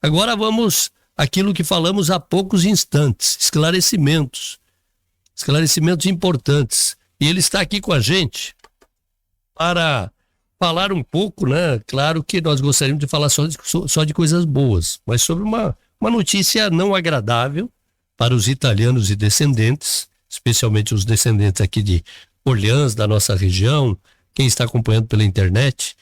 Agora vamos àquilo que falamos há poucos instantes, esclarecimentos importantes. E ele está aqui com a gente para falar um pouco, né? Claro que nós gostaríamos de falar só de coisas boas, mas sobre uma notícia não agradável para os italianos e descendentes, especialmente os descendentes aqui de Orleans, da nossa região, quem está acompanhando pela internet,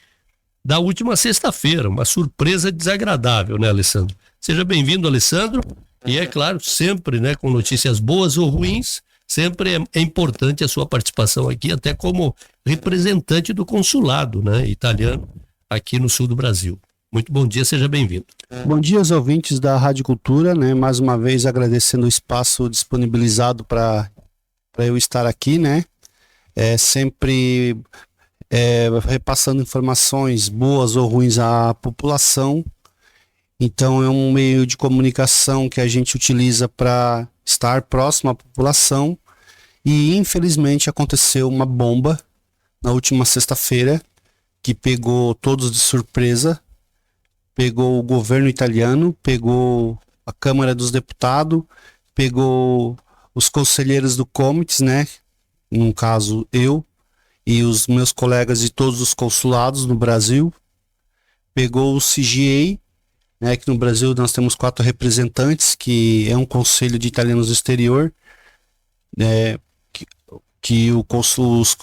da última sexta-feira, uma surpresa desagradável, né, Alessandro? Seja bem-vindo, Alessandro, e é claro, sempre, né, com notícias boas ou ruins, sempre é importante a sua participação aqui, até como representante do consulado, né, italiano aqui no sul do Brasil. Muito bom dia, seja bem-vindo. Bom dia aos ouvintes da Rádio Cultura, né? Mais uma vez agradecendo o espaço disponibilizado para eu estar aqui, né? Sempre repassando informações boas ou ruins à população. Então é um meio de comunicação que a gente utiliza para estar próximo à população. E infelizmente aconteceu uma bomba na última sexta-feira que pegou todos de surpresa. Pegou o governo italiano, pegou a Câmara dos Deputados, pegou os conselheiros do Comites, né? No caso, eu e os meus colegas de todos os consulados no Brasil. Pegou o CGA, né? Que no Brasil nós temos 4 representantes, que é um conselho de italianos do exterior, né?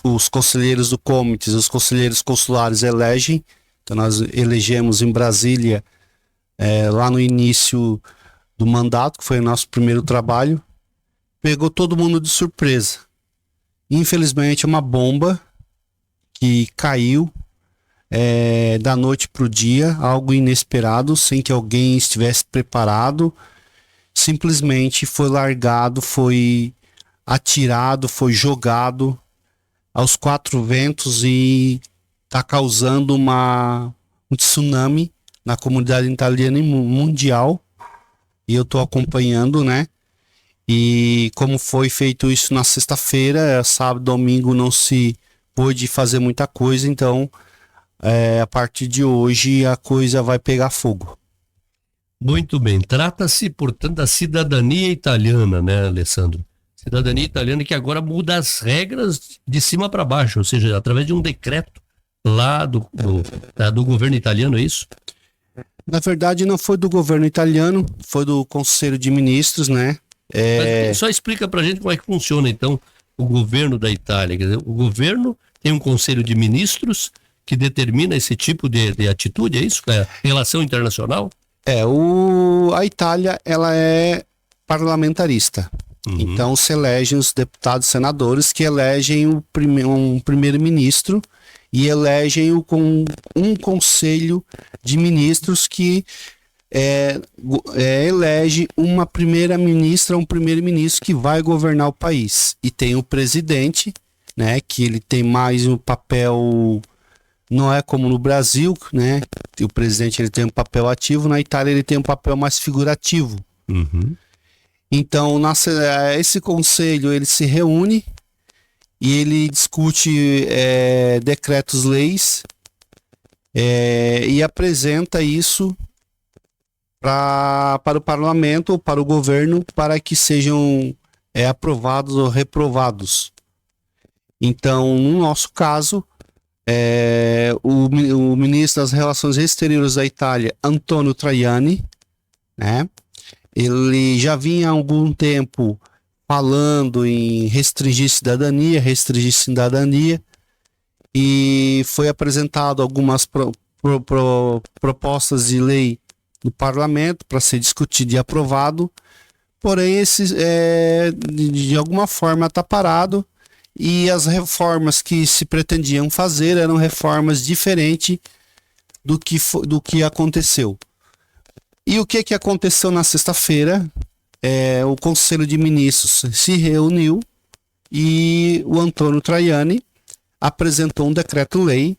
Os conselheiros do Comites, os conselheiros consulares elegem. Então nós elegemos em Brasília, lá no início do mandato, que foi o nosso primeiro trabalho. Pegou todo mundo de surpresa. Infelizmente é uma bomba que caiu da noite para o dia, algo inesperado, sem que alguém estivesse preparado. Simplesmente foi largado, foi atirado, foi jogado aos 4 ventos e está causando um tsunami na comunidade italiana e mundial. E eu estou acompanhando, né? E como foi feito isso na sexta-feira, sábado, domingo não se pôde fazer muita coisa, então a partir de hoje a coisa vai pegar fogo. Muito bem, trata-se, portanto, da cidadania italiana, né, Alessandro? Cidadania italiana que agora muda as regras de cima para baixo, ou seja, através de um decreto lá do governo italiano, é isso? Na verdade não foi do governo italiano, foi do Conselho de Ministros, né? Mas só explica pra gente como é que funciona então o governo da Itália. Quer dizer, o governo tem um Conselho de Ministros que determina esse tipo de atitude, é isso? É relação internacional? A Itália, ela é parlamentarista. Então se elegem os deputados e senadores que elegem um primeiro-ministro e elegem um conselho de ministros que elege uma primeira-ministra, um primeiro-ministro que vai governar o país. E tem o presidente, né, que ele tem mais um papel, não é como no Brasil, né? O presidente ele tem um papel ativo, na Itália ele tem um papel mais figurativo. Então, esse conselho ele se reúne e ele discute decretos-leis e apresenta isso para o parlamento ou para o governo para que sejam aprovados ou reprovados. Então, no nosso caso, o ministro das Relações Exteriores da Itália, Antonio Tajani, né? Ele já vinha há algum tempo falando em restringir cidadania, e foi apresentado algumas propostas de lei no parlamento para ser discutido e aprovado, porém esse de alguma forma está parado e as reformas que se pretendiam fazer eram reformas diferentes do que aconteceu. E o que aconteceu na sexta-feira? O Conselho de Ministros se reuniu e o Antonio Tajani apresentou um decreto-lei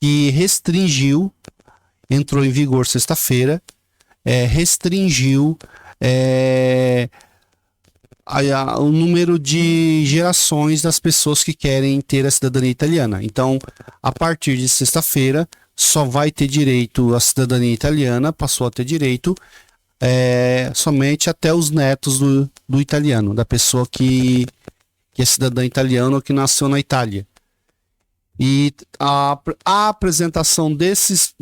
que restringiu, entrou em vigor sexta-feira, restringiu o número de gerações das pessoas que querem ter a cidadania italiana. Então, a partir de sexta-feira, só vai ter direito à cidadania italiana, passou a ter direito somente até os netos do italiano, da pessoa que é cidadã italiana ou que nasceu na Itália. E a apresentação desses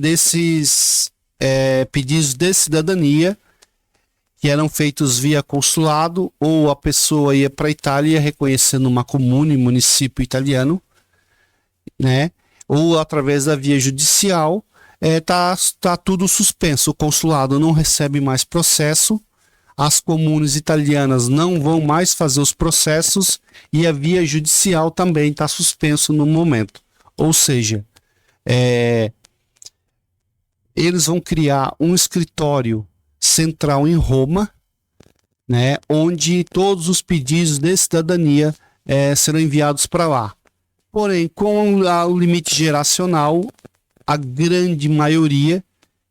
pedidos de cidadania, que eram feitos via consulado, ou a pessoa ia para a Itália reconhecendo uma comune, município italiano, né? Ou através da via judicial, tá tudo suspenso. O consulado não recebe mais processo, as comunes italianas não vão mais fazer os processos e a via judicial também está suspenso no momento. Ou seja, eles vão criar um escritório central em Roma, né, onde todos os pedidos de cidadania serão enviados para lá. Porém, com o limite geracional, a grande maioria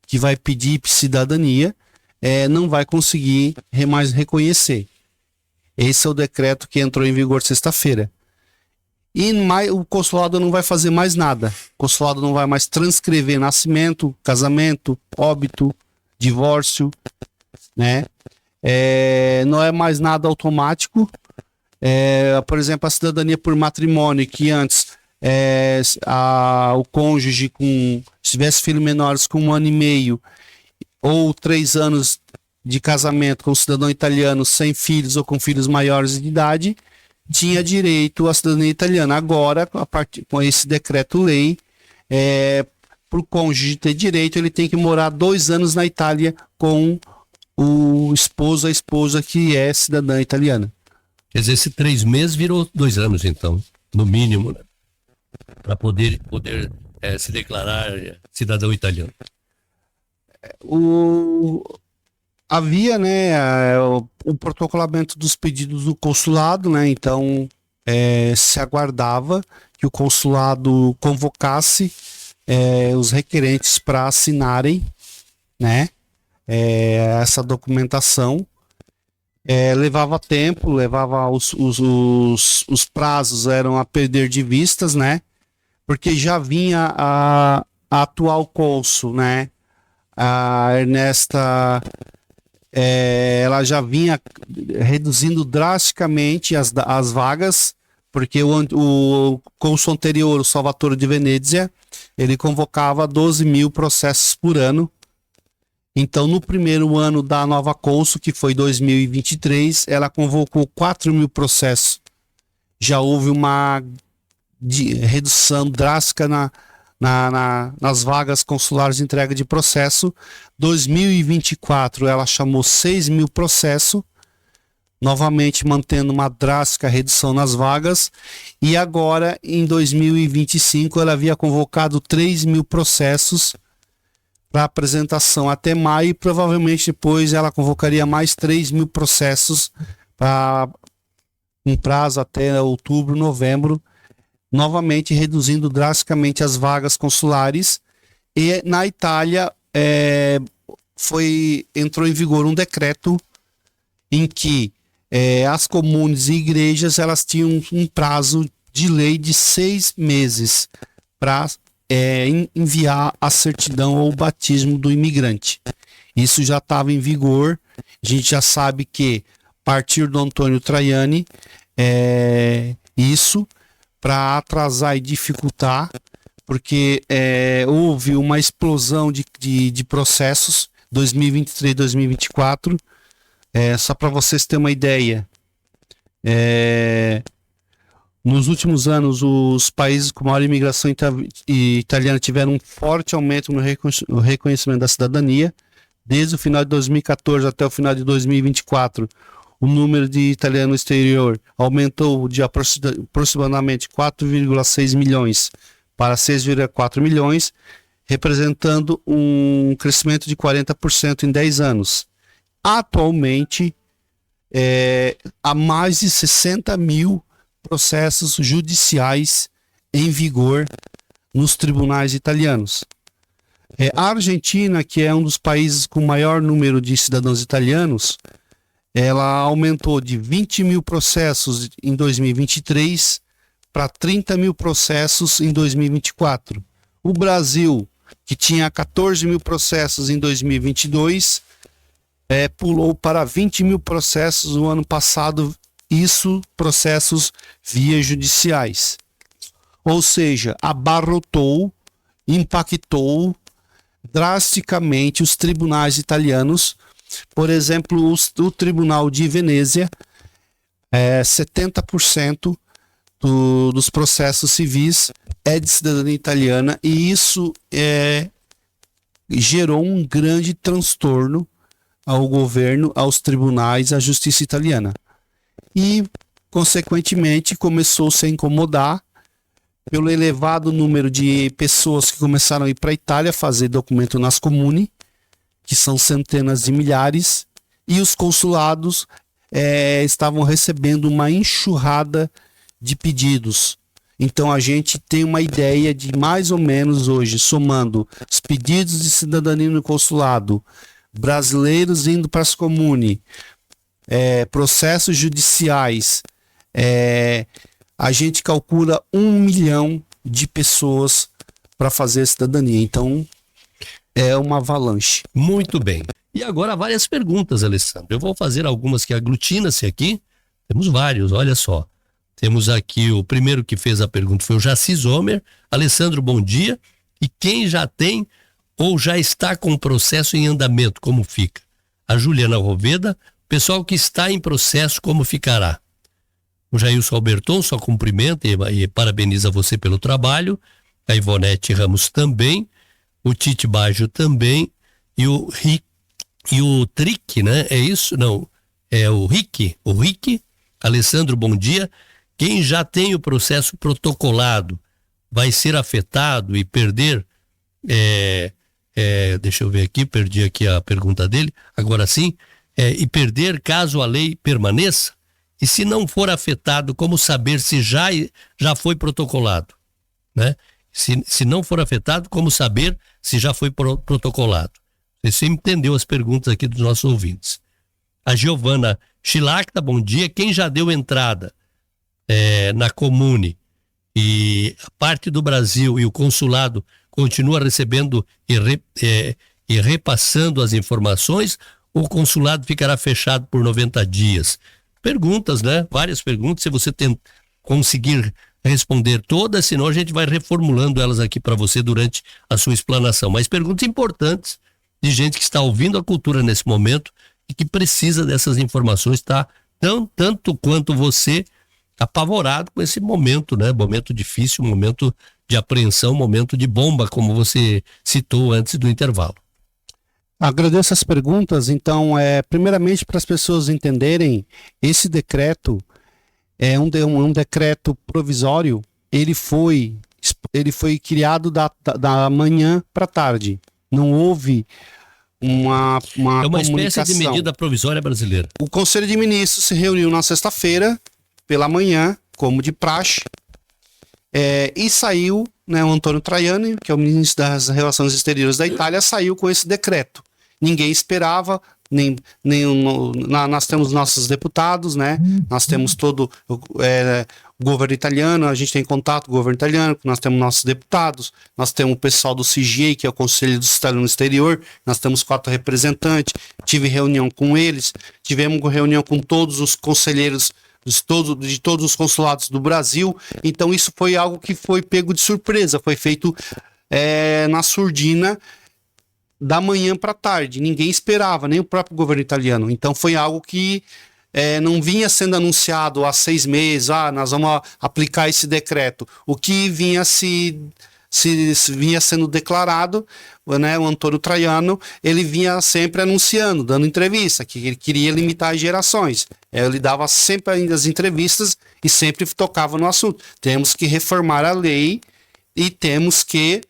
que vai pedir cidadania não vai conseguir mais reconhecer. Esse é o decreto que entrou em vigor sexta-feira. E o consulado não vai fazer mais nada. O consulado não vai mais transcrever nascimento, casamento, óbito, divórcio, né? Não é mais nada automático. Por exemplo, a cidadania por matrimônio, que antes o cônjuge se tivesse filhos menores com 1 ano e meio ou 3 anos de casamento com um cidadão italiano sem filhos ou com filhos maiores de idade, tinha direito à cidadania italiana. Agora, com esse decreto-lei, para o cônjuge ter direito, ele tem que morar 2 anos na Itália com o esposo, a esposa que é cidadã italiana. Quer dizer, esse 3 meses virou 2 anos, então, no mínimo, né? Para poder se declarar cidadão italiano. Havia, né, o protocolamento dos pedidos do consulado, né? Então se aguardava que o consulado convocasse os requerentes para assinarem, né, essa documentação. Levava tempo, os prazos eram a perder de vistas, né? Porque já vinha a atual cônsul, né? A Ernesta, ela já vinha reduzindo drasticamente as vagas, porque o cônsul anterior, o Salvatore de Venezia, ele convocava 12 mil processos por ano. Então, no primeiro ano da nova cônsul, que foi 2023, ela convocou 4 mil processos. Já houve uma redução drástica nas vagas consulares de entrega de processo. 2024, ela chamou 6 mil processos, novamente mantendo uma drástica redução nas vagas. E agora, em 2025, ela havia convocado 3 mil processos para apresentação até maio, e provavelmente depois ela convocaria mais 3 mil processos para um prazo até outubro, novembro, novamente reduzindo drasticamente as vagas consulares. E na Itália entrou em vigor um decreto em que as comunes e igrejas elas tinham um prazo de lei de 6 meses para enviar a certidão ou o batismo do imigrante. Isso já estava em vigor. A gente já sabe que a partir do Antônio Traiani, isso para atrasar e dificultar, porque houve uma explosão de processos 2023, 2024. Só para vocês terem uma ideia, nos últimos anos, os países com maior imigração italiana tiveram um forte aumento no reconhecimento da cidadania. Desde o final de 2014 até o final de 2024, o número de italianos no exterior aumentou de aproximadamente 4,6 milhões para 6,4 milhões, representando um crescimento de 40% em 10 anos. Atualmente, há mais de 60 mil processos judiciais em vigor nos tribunais italianos. A Argentina, que é um dos países com maior número de cidadãos italianos, ela aumentou de 20 mil processos em 2023 para 30 mil processos em 2024. O Brasil que tinha 14 mil processos em 2022, pulou para 20 mil processos no ano passado, isso processos via judiciais. Ou seja, abarrotou, impactou drasticamente os tribunais italianos. Por exemplo, o Tribunal de Venezia, 70% dos processos civis é de cidadania italiana, e isso gerou um grande transtorno ao governo, aos tribunais, à justiça italiana. E, consequentemente, começou-se a incomodar pelo elevado número de pessoas que começaram a ir para a Itália fazer documento nas comuni, que são centenas de milhares, e os consulados estavam recebendo uma enxurrada de pedidos. Então a gente tem uma ideia de mais ou menos hoje, somando os pedidos de cidadania no consulado, brasileiros indo para as comuni, processos judiciais, a gente calcula 1 milhão de pessoas para fazer cidadania. Então é uma avalanche. Muito bem. E agora várias perguntas, Alessandro. Eu vou fazer algumas que aglutinam-se aqui. Temos vários, olha só. Temos aqui o primeiro que fez a pergunta foi o Jaci Zomer. Alessandro, bom dia. E quem já tem ou já está com o processo em andamento, como fica? A Juliana Roveda. Pessoal que está em processo, como ficará? O Jailson Alberton só cumprimenta e parabeniza você pelo trabalho. A Ivonete Ramos também. O Tite Baggio também. E o Trick, né? É isso? Não. É o Rick. O Rick. Alessandro, bom dia. Quem já tem o processo protocolado vai ser afetado e perder... deixa eu ver aqui, perdi aqui a pergunta dele. Agora sim. E perder caso a lei permaneça? E se não for afetado, como saber se já foi protocolado? Né? Se não for afetado, como saber se já foi protocolado? Você entendeu as perguntas aqui dos nossos ouvintes. A Giovana Chilacta, bom dia. Quem já deu entrada na comune e a parte do Brasil e o consulado continua recebendo e repassando as informações, o consulado ficará fechado por 90 dias? Perguntas, né? Várias perguntas. Se você conseguir responder todas, senão a gente vai reformulando elas aqui para você durante a sua explanação. Mas perguntas importantes de gente que está ouvindo a cultura nesse momento e que precisa dessas informações, tá? Tanto quanto você, apavorado com esse momento, né? Momento difícil, momento de apreensão, momento de bomba, como você citou antes do intervalo. Agradeço as perguntas. Então, primeiramente, para as pessoas entenderem, esse decreto é um decreto provisório. Ele foi criado da manhã para tarde. Não houve uma espécie de medida provisória brasileira. O Conselho de Ministros se reuniu na sexta-feira, pela manhã, como de praxe, e saiu, né, o Antônio Tajani, que é o ministro das Relações Exteriores da Itália, saiu com esse decreto. Ninguém esperava, nós temos nossos deputados, né? Nós temos todo o governo italiano, a gente tem contato com o governo italiano, nós temos nossos deputados, nós temos o pessoal do CGI, que é o Conselho dos Estados no Exterior, nós temos 4 representantes, tive reunião com eles, tivemos reunião com todos os conselheiros de todos os consulados do Brasil. Então isso foi algo que foi pego de surpresa, foi feito na surdina, da manhã para tarde. Ninguém esperava, nem o próprio governo italiano. Então foi algo que não vinha sendo anunciado há 6 meses, nós vamos aplicar esse decreto. O que vinha vinha sendo declarado, né, o Antônio Tajani, ele vinha sempre anunciando, dando entrevista, que ele queria limitar as gerações. Ele dava sempre as entrevistas e sempre tocava no assunto. Temos que reformar a lei e temos que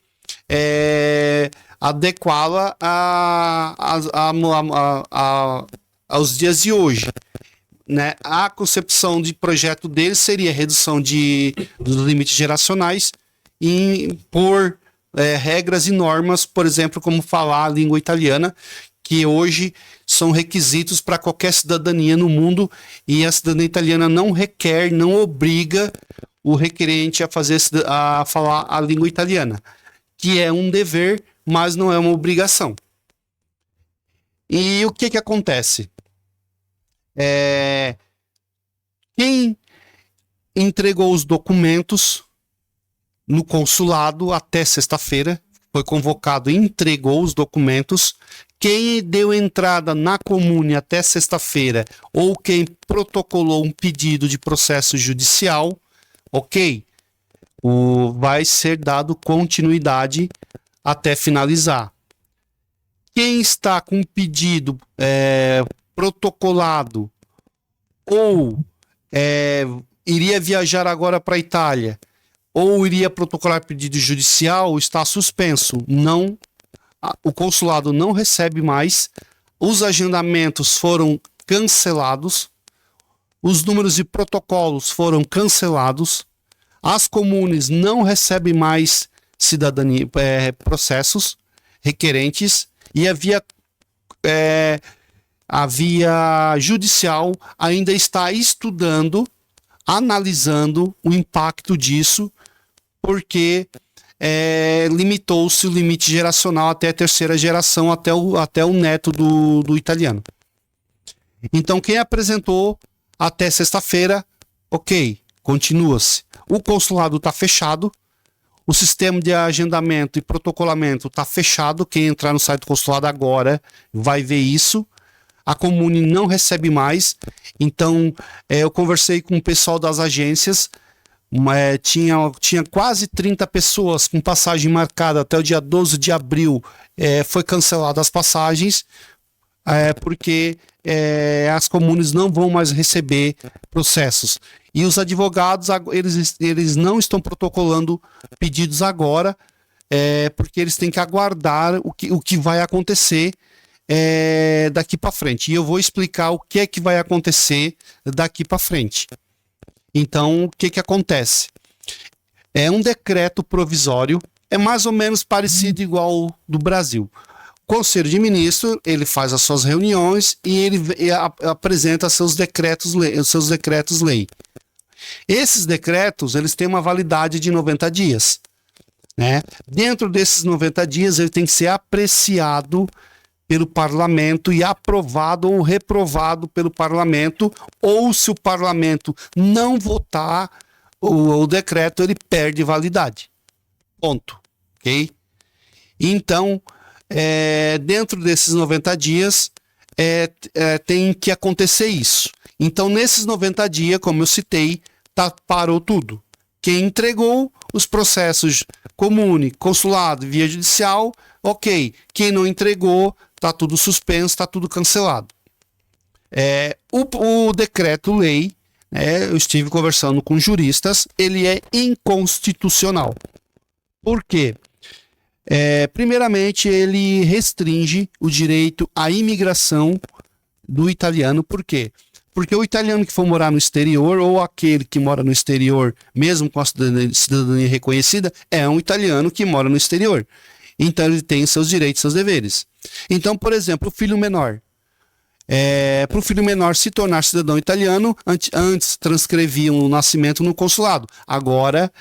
adequá-la aos dias de hoje. Né? A concepção de projeto dele seria a redução dos limites geracionais e impor regras e normas, por exemplo, como falar a língua italiana, que hoje são requisitos para qualquer cidadania no mundo, e a cidadania italiana não requer, não obriga o requerente a falar a língua italiana, que é um dever mas não é uma obrigação. E o que acontece? Quem entregou os documentos no consulado até sexta-feira, foi convocado e entregou os documentos. Quem deu entrada na comune até sexta-feira ou quem protocolou um pedido de processo judicial, ok, vai ser dado continuidade até finalizar. Quem está com pedido protocolado ou iria viajar agora para a Itália ou iria protocolar pedido judicial, está suspenso. Não, o consulado não recebe mais, os agendamentos foram cancelados, os números de protocolos foram cancelados, as comunes não recebem mais cidadania, processos requerentes, e a via judicial ainda está estudando, analisando o impacto disso, porque limitou-se o limite geracional até a terceira geração, até o neto do italiano. Então, quem apresentou até sexta-feira, ok, continua-se. O consulado está fechado, o sistema de agendamento e protocolamento está fechado. Quem entrar no site do consulado agora vai ver isso. A comune não recebe mais. Então, eu conversei com o pessoal das agências. Tinha quase 30 pessoas com passagem marcada até o dia 12 de abril. Foi cancelada as passagens, porque as comunes não vão mais receber processos. E os advogados, eles não estão protocolando pedidos agora, porque eles têm que aguardar o que vai acontecer daqui para frente. E eu vou explicar o que é que vai acontecer daqui para frente. Então, o que acontece? É um decreto provisório, é mais ou menos parecido igual ao do Brasil. O Conselho de Ministros, ele faz as suas reuniões e ele apresenta seus decretos-lei. Esses decretos, eles têm uma validade de 90 dias. Né? Dentro desses 90 dias, ele tem que ser apreciado pelo parlamento e aprovado ou reprovado pelo parlamento, ou se o parlamento não votar o decreto, ele perde validade. Ponto. Ok? Então, dentro desses 90 dias, tem que acontecer isso. Então, nesses 90 dias, como eu citei, parou tudo. Quem entregou os processos comune, consulado, via judicial, ok. Quem não entregou, está tudo suspenso, está tudo cancelado. O decreto-lei, eu estive conversando com juristas, ele é inconstitucional. Por quê? Primeiramente, ele restringe o direito à imigração do italiano. Por quê? Porque o italiano que for morar no exterior, ou aquele que mora no exterior, mesmo com a cidadania reconhecida, é um italiano que mora no exterior. Então, ele tem seus direitos e seus deveres. Então, por exemplo, o filho menor. Para o filho menor se tornar cidadão italiano, antes transcreviam o nascimento no consulado. Agora,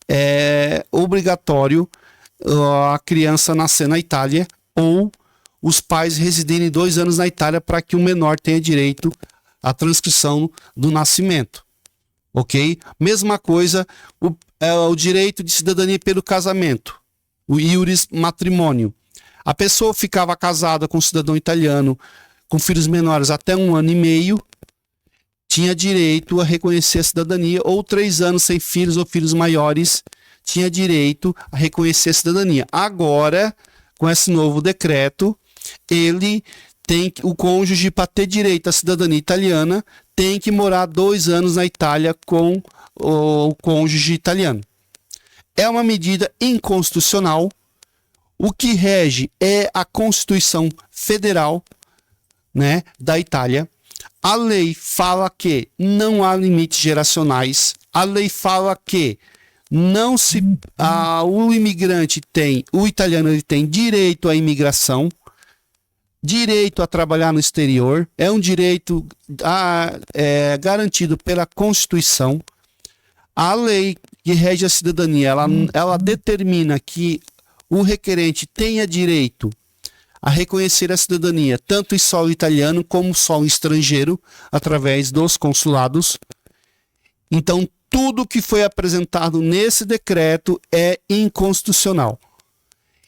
é obrigatório a criança nascer na Itália ou os pais residirem 2 anos na Itália para que o menor tenha direito à transcrição do nascimento. Ok? Mesma coisa, o direito de cidadania pelo casamento. O iuris matrimônio. A pessoa ficava casada com um cidadão italiano com filhos menores até 1 ano e meio, tinha direito a reconhecer a cidadania, ou 3 anos sem filhos ou filhos maiores, tinha direito a reconhecer a cidadania. Agora, com esse novo decreto, o cônjuge, para ter direito à cidadania italiana, tem que morar 2 anos na Itália com o cônjuge italiano. É uma medida inconstitucional. O que rege é a Constituição Federal, né, da Itália. A lei fala que não há limites geracionais. A lei fala que o imigrante o italiano ele tem direito à imigração, direito a trabalhar no exterior, é um direito garantido pela Constituição. A lei que rege a cidadania, ela determina que o requerente tenha direito a reconhecer a cidadania tanto em solo italiano como solo estrangeiro através dos consulados. Então, tudo que foi apresentado nesse decreto é inconstitucional.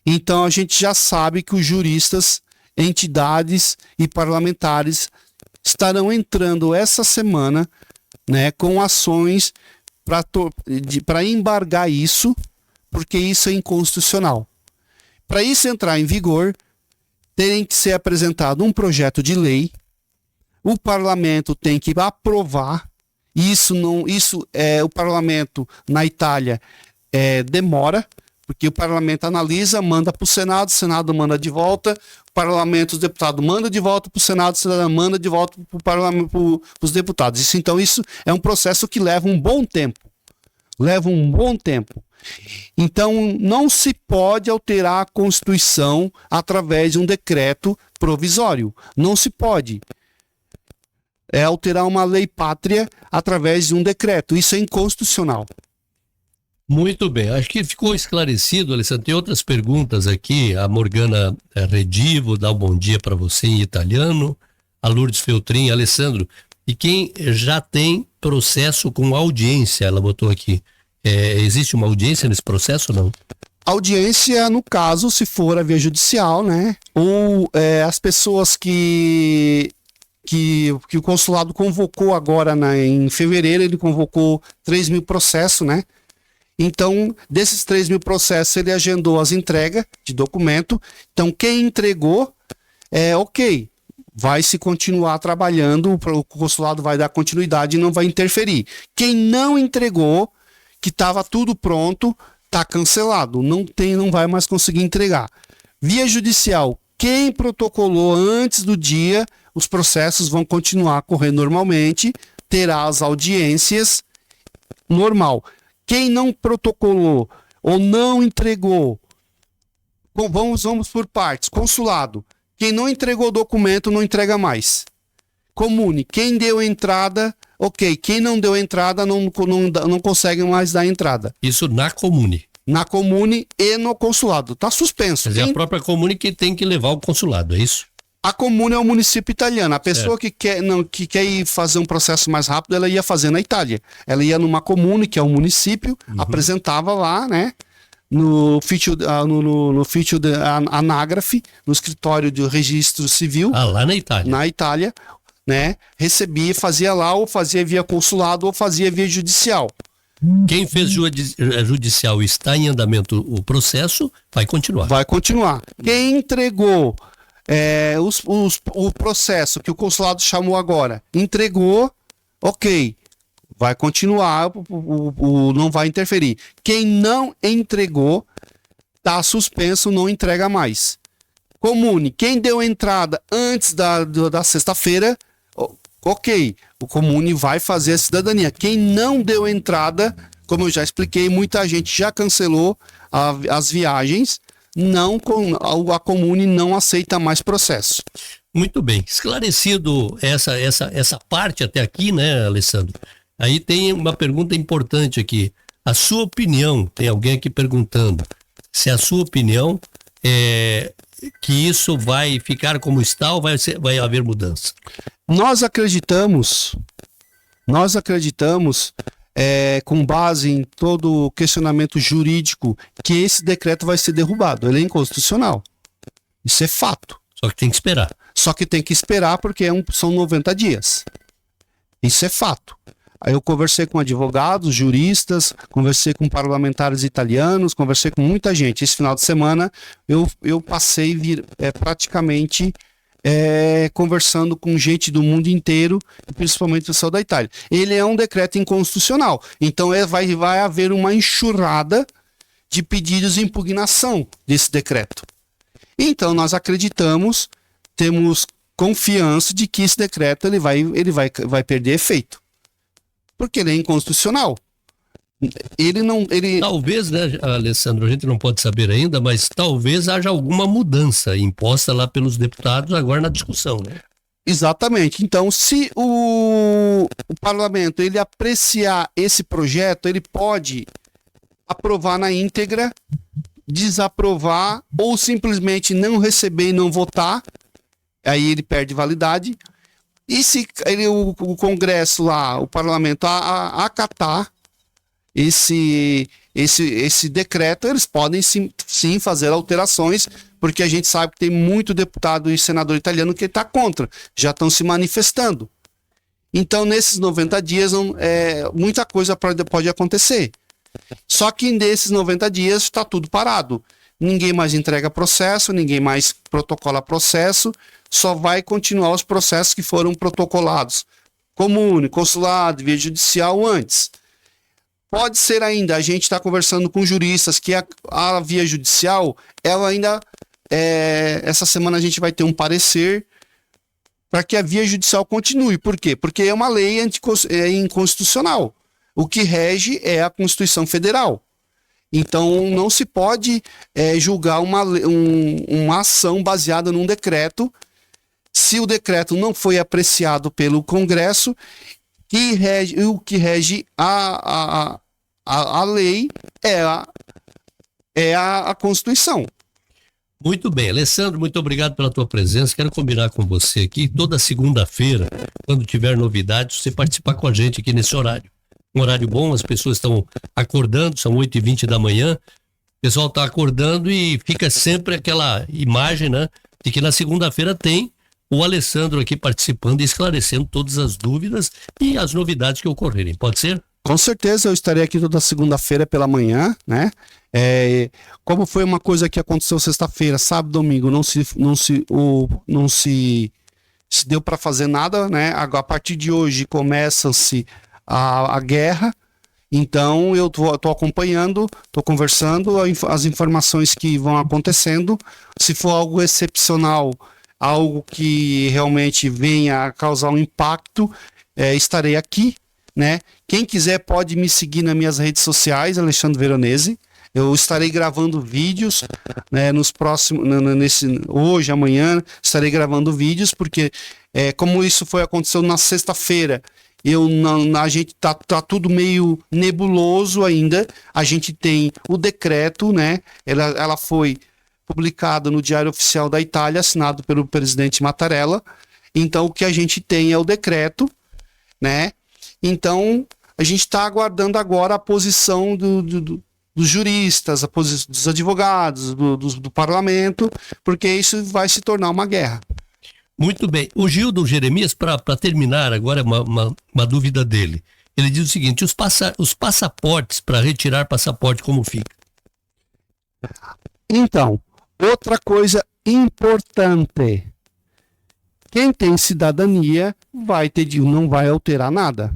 Então, a gente já sabe que os juristas, entidades e parlamentares estarão entrando essa semana, né, com ações para embargar isso, porque isso é inconstitucional. Para isso entrar em vigor, tem que ser apresentado um projeto de lei, o parlamento tem que aprovar. O parlamento na Itália demora, porque o parlamento analisa, manda para o Senado manda de volta, o parlamento, os deputados manda de volta para o Senado manda de volta para os deputados. Isso é um processo que leva um bom tempo. Então, não se pode alterar a Constituição através de um decreto provisório. Não se pode. Alterar uma lei pátria através de um decreto. Isso é inconstitucional. Muito bem, acho que ficou esclarecido, Alessandro. Tem outras perguntas aqui. A Morgana Redivo dá um bom dia para você em italiano. A Lourdes Feltrin, Alessandro. E quem já tem processo com audiência, ela botou aqui. Existe uma audiência nesse processo ou não? Audiência, no caso, se for a via judicial, né? Ou as pessoas que o consulado convocou agora em fevereiro, ele convocou 3.000 processos, né? Então, desses 3.000 processos, ele agendou as entregas de documento. Então, quem entregou, ok, vai se continuar trabalhando, o consulado vai dar continuidade e não vai interferir. Quem não entregou, que estava tudo pronto, está cancelado, não vai mais conseguir entregar. Via judicial, quem protocolou antes do dia, os processos vão continuar a correr normalmente, terá as audiências normal. Quem não protocolou ou não entregou, vamos por partes. Consulado, quem não entregou o documento não entrega mais. Comune, quem deu entrada, ok. Quem não deu entrada não consegue mais dar entrada. Isso na Comune. Na Comune e no consulado. Está suspenso. Quer dizer, a própria Comune que tem que levar o consulado, é isso? A Comune é o município italiano. A pessoa que quer ir fazer um processo mais rápido, ela ia fazer na Itália. Ela ia numa Comune, que é um município, apresentava lá, né? No Fitio Anagrafe, no escritório de registro civil. Lá na Itália. Na Itália, né? Recebia, fazia lá, ou fazia via consulado, ou fazia via judicial. Quem fez judicial e está em andamento o processo, vai continuar. Vai continuar. Quem entregou o processo que o consulado chamou agora, entregou, ok, vai continuar, não vai interferir. Quem não entregou, está suspenso, não entrega mais. Comune, quem deu entrada antes da sexta-feira, ok, o Comune vai fazer a cidadania. Quem não deu entrada, como eu já expliquei, muita gente já cancelou as viagens, a Comune não aceita mais processo. Muito bem, esclarecido essa parte até aqui, né, Alessandro? Aí tem uma pergunta importante aqui. A sua opinião, tem alguém aqui perguntando, se a sua opinião é que isso vai ficar como está ou vai haver mudança? Nós acreditamos, com base em todo o questionamento jurídico, que esse decreto vai ser derrubado. Ele é inconstitucional. Isso é fato. Só que tem que esperar porque são 90 dias. Isso é fato. Aí eu conversei com advogados, juristas, conversei com parlamentares italianos, conversei com muita gente. Esse final de semana eu passei praticamente conversando com gente do mundo inteiro, principalmente o pessoal da Itália. Ele é um decreto inconstitucional. Então vai haver uma enxurrada de pedidos de impugnação desse decreto. Então nós acreditamos, temos confiança de que esse decreto ele vai perder efeito. Porque ele é inconstitucional. Talvez, né, Alessandro, a gente não pode saber ainda, mas talvez haja alguma mudança imposta lá pelos deputados agora na discussão, né? Exatamente. Então, se o parlamento ele apreciar esse projeto, ele pode aprovar na íntegra desaprovar ou simplesmente não receber e não votar, aí ele perde validade. E se o Congresso lá, o Parlamento, acatar esse decreto, eles podem sim fazer alterações, porque a gente sabe que tem muito deputado e senador italiano que está contra, já estão se manifestando. Então, nesses 90 dias, muita coisa pode acontecer. Só que nesses 90 dias está tudo parado. Ninguém mais entrega processo, ninguém mais protocola processo, só vai continuar os processos que foram protocolados. Comune, consulado, via judicial antes. Pode ser ainda, a gente está conversando com juristas que a via judicial, ela ainda, essa semana a gente vai ter um parecer para que a via judicial continue. Por quê? Porque é uma lei inconstitucional. O que rege é a Constituição Federal. Então, não se pode julgar uma ação baseada num decreto se o decreto não foi apreciado pelo Congresso, o que rege a lei é a Constituição. Muito bem, Alessandro, muito obrigado pela tua presença. Quero combinar com você aqui, toda segunda-feira, quando tiver novidades, você participar com a gente aqui nesse horário. Um horário bom, as pessoas estão acordando, são 8h20 da manhã, o pessoal está acordando e fica sempre aquela imagem, né, de que na segunda-feira tem o Alessandro aqui participando e esclarecendo todas as dúvidas e as novidades que ocorrerem. Pode ser? Com certeza eu estarei aqui toda segunda-feira pela manhã, né? Como foi uma coisa que aconteceu sexta-feira, sábado, domingo, não se deu para fazer nada, né? A partir de hoje começa-se a guerra, então eu tô acompanhando, tô conversando as informações que vão acontecendo. Se for algo excepcional, algo que realmente venha a causar um impacto, estarei aqui, né? Quem quiser pode me seguir nas minhas redes sociais, Alexandre Veronese. Eu estarei gravando vídeos, né, nos próximos, hoje, amanhã, estarei gravando vídeos, porque como isso aconteceu na sexta-feira, a gente tá tudo meio nebuloso ainda. A gente tem o decreto, né? Ela foi publicada no Diário Oficial da Itália, assinado pelo presidente Mattarella. Então, o que a gente tem é o decreto, né? Então, a gente está aguardando agora a posição dos juristas, a posição dos advogados, do parlamento, porque isso vai se tornar uma guerra. Muito bem. O Gildo Jeremias, para terminar agora, uma dúvida dele. Ele diz o seguinte: os passaportes, para retirar passaporte, como fica? Então, outra coisa importante. Quem tem cidadania não vai alterar nada.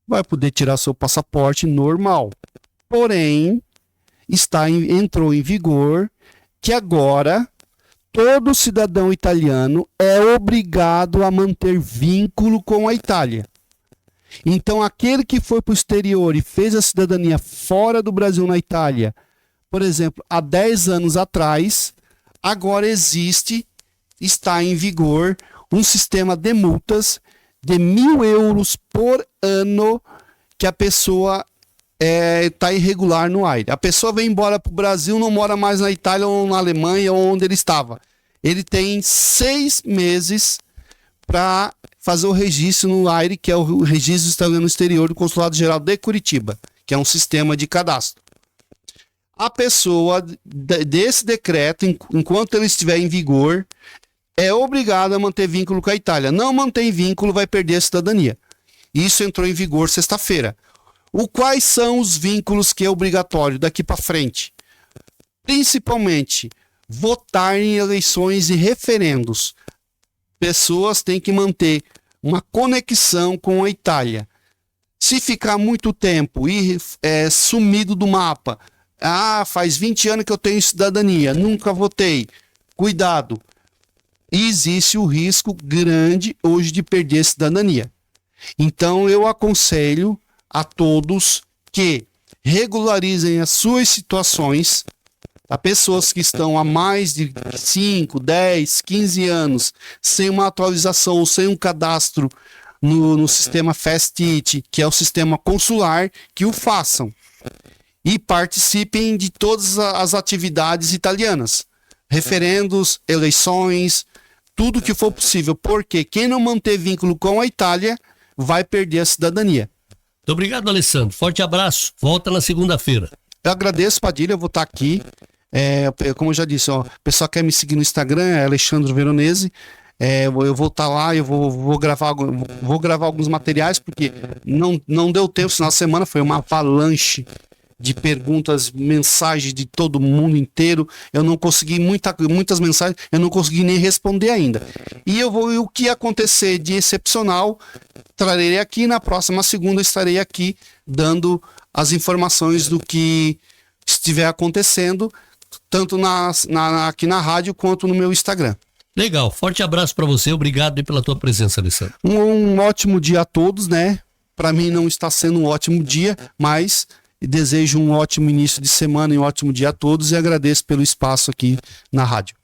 Vai poder tirar seu passaporte normal. Porém, entrou em vigor que agora todo cidadão italiano é obrigado a manter vínculo com a Itália. Então, aquele que foi para o exterior e fez a cidadania fora do Brasil na Itália, por exemplo, há 10 anos atrás, agora está em vigor um sistema de multas de 1.000 euros por ano que a pessoa está irregular no aire. A pessoa vem embora para o Brasil, não mora mais na Itália ou na Alemanha ou onde ele estava. Ele tem 6 meses para fazer o registro no aire, que é o registro italiano no exterior do Consulado Geral de Curitiba, que é um sistema de cadastro. A pessoa desse decreto, enquanto ele estiver em vigor, é obrigada a manter vínculo com a Itália. Não mantém vínculo, vai perder a cidadania. Isso entrou em vigor sexta-feira. Quais são os vínculos que é obrigatório daqui para frente? Principalmente, votar em eleições e referendos. Pessoas têm que manter uma conexão com a Itália. Se ficar muito tempo e sumido do mapa, faz 20 anos que eu tenho cidadania, nunca votei, cuidado. E existe o risco grande hoje de perder a cidadania. Então eu aconselho a todos que regularizem as suas situações. A pessoas que estão há mais de 5, 10, 15 anos sem uma atualização ou sem um cadastro no sistema FASTIT, que é o sistema consular, que o façam. e participem de todas as atividades italianas, referendos, eleições, tudo que for possível, porque quem não manter vínculo com a Itália vai perder a cidadania. Muito obrigado, Alessandro. Forte abraço. Volta na segunda-feira. Eu agradeço, Padilha, eu vou estar aqui. Como eu já disse, ó, o pessoal quer me seguir no Instagram, é Alexandre Veronese. Eu vou estar lá, eu vou gravar alguns materiais, porque não deu tempo, esse final de semana foi uma avalanche de perguntas, mensagens de todo mundo inteiro. Eu não consegui muitas mensagens, eu não consegui nem responder ainda. E o que acontecer de excepcional, trarei aqui. Na próxima segunda estarei aqui dando as informações do que estiver acontecendo, tanto aqui na rádio quanto no meu Instagram. Legal, forte abraço para você, obrigado pela tua presença, Alessandro. Um ótimo dia a todos, né? Para mim não está sendo um ótimo dia, mas desejo um ótimo início de semana e um ótimo dia a todos e agradeço pelo espaço aqui na rádio.